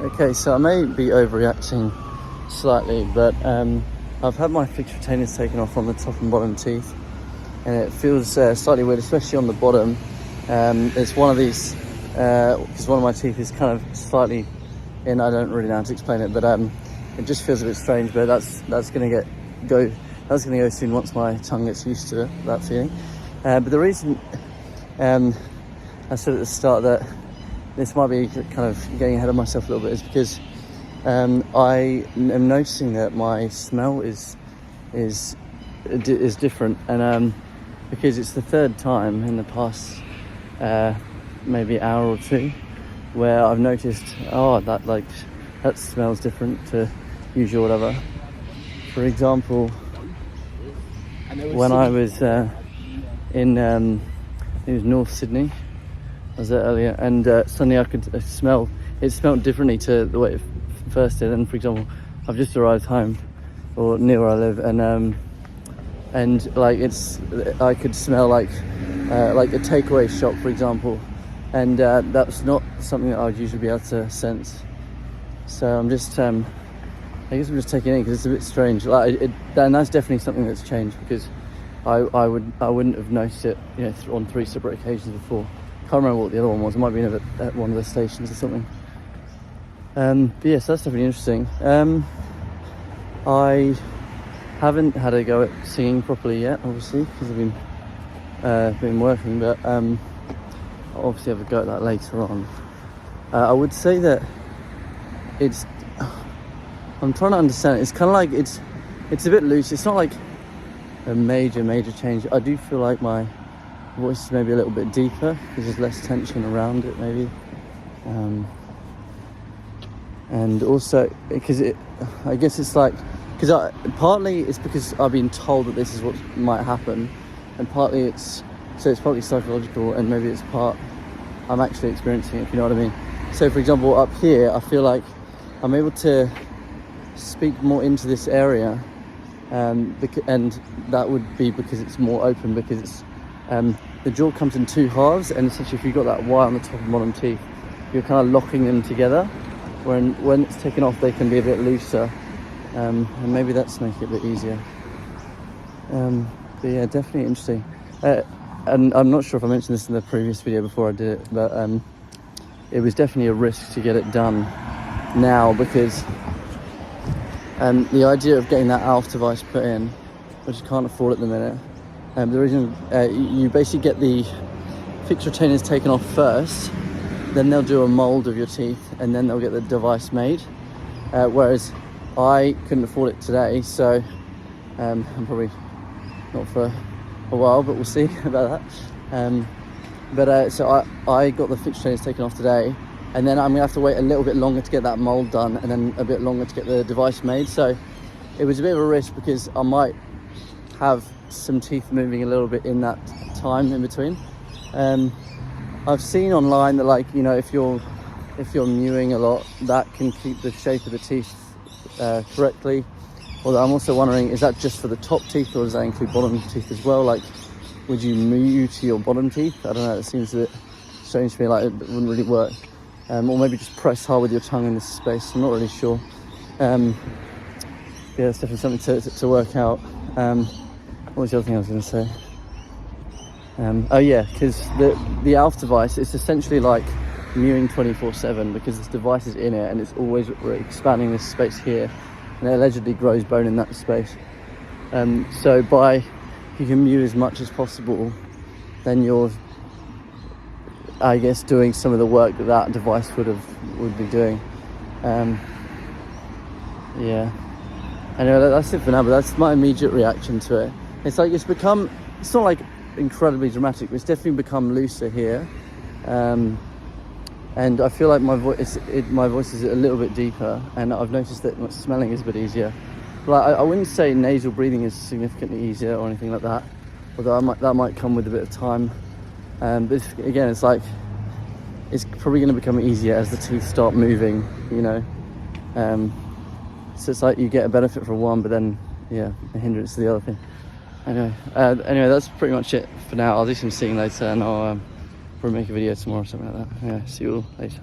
Okay, so I may be overreacting slightly, but I've had my fixed retainers taken off on the top and bottom teeth, and it feels slightly weird, especially on the bottom. It's one of these, because one of my teeth is kind of slightly in, I don't really know how to explain it, but it just feels a bit strange, but that's gonna go soon once my tongue gets used to it, that feeling. But the reason I said at the start that this might be kind of getting ahead of myself a little bit is because I am noticing that my smell is different, and because it's the third time in the past maybe hour or two where I've noticed, that smells different to usual, whatever. For example, when I was in it was North Sydney, I was there earlier, and suddenly I could smell, it smelled differently to the way it first did. And for example, I've just arrived home, or near where I live, and like I could smell like a takeaway shop, for example, and that's not something that I would usually be able to sense. So I'm just, I guess I'm just taking it in because it's a bit strange. And that's definitely something that's changed, because I wouldn't have noticed it, on 3 separate occasions before. Can't remember what the other one was. It might be at one of the stations or something. But yes, that's definitely interesting. I haven't had a go at singing properly yet, obviously, because I've been working. But I'll obviously have a go at that later on. I would say that I'm trying to understand it. It's kind of like it's a bit loose. It's not like a major change. I do feel like my voice is maybe a little bit deeper because there's less tension around it, maybe, and also because I guess it's like, because partly it's because I've been told that this is what might happen, and partly it's partly psychological, and maybe it's part I'm actually experiencing it, if you know what I mean. So for example, up here I feel like I'm able to speak more into this area, and that would be because it's more open, because it's the jaw comes in 2 halves, and essentially if you've got that wire on the top and bottom teeth, you're kind of locking them together. When it's taken off, they can be a bit looser, and maybe that's making it a bit easier. But yeah, definitely interesting. And I'm not sure if I mentioned this in the previous video before I did it, but it was definitely a risk to get it done now, because the idea of getting that ALF device put in, which I can't afford at the minute, the reason you basically get the fixed retainers taken off first, then they'll do a mold of your teeth, and then they'll get the device made, whereas I couldn't afford it today, so I'm probably not for a while, but we'll see about that. So I got the fixed retainers taken off today, and then I'm gonna have to wait a little bit longer to get that mold done, and then a bit longer to get the device made. So it was a bit of a risk, because I might have some teeth moving a little bit in that time in between. I've seen online that, like, if you're mewing a lot, that can keep the shape of the teeth correctly. Although I'm also wondering, is that just for the top teeth, or does that include bottom teeth as well? Like, would you mew to your bottom teeth? I don't know, it seems a bit strange to me, like it wouldn't really work. Or maybe just press hard with your tongue in this space. I'm not really sure. Yeah, it's definitely something to work out. What was the other thing I was going to say? Oh yeah, because the ALF device is essentially like mewing 24/7, because this device is in it, and it's always expanding this space here, and it allegedly grows bone in that space. So you can mew as much as possible, then you're, I guess, doing some of the work that device would be doing. Yeah. Anyway, that's it for now, but that's my immediate reaction to it. It's like it's not like incredibly dramatic, but it's definitely become looser here. And I feel like my voice is a little bit deeper, and I've noticed that my smelling is a bit easier. Like, I wouldn't say nasal breathing is significantly easier or anything like that, although that might come with a bit of time. But again, it's like, it's probably going to become easier as the teeth start moving, so it's like you get a benefit from one, but then, yeah, a hindrance to the other thing. Anyway, that's pretty much it for now. I'll do some singing later, and I'll probably make a video tomorrow or something like that. Yeah, see you all later.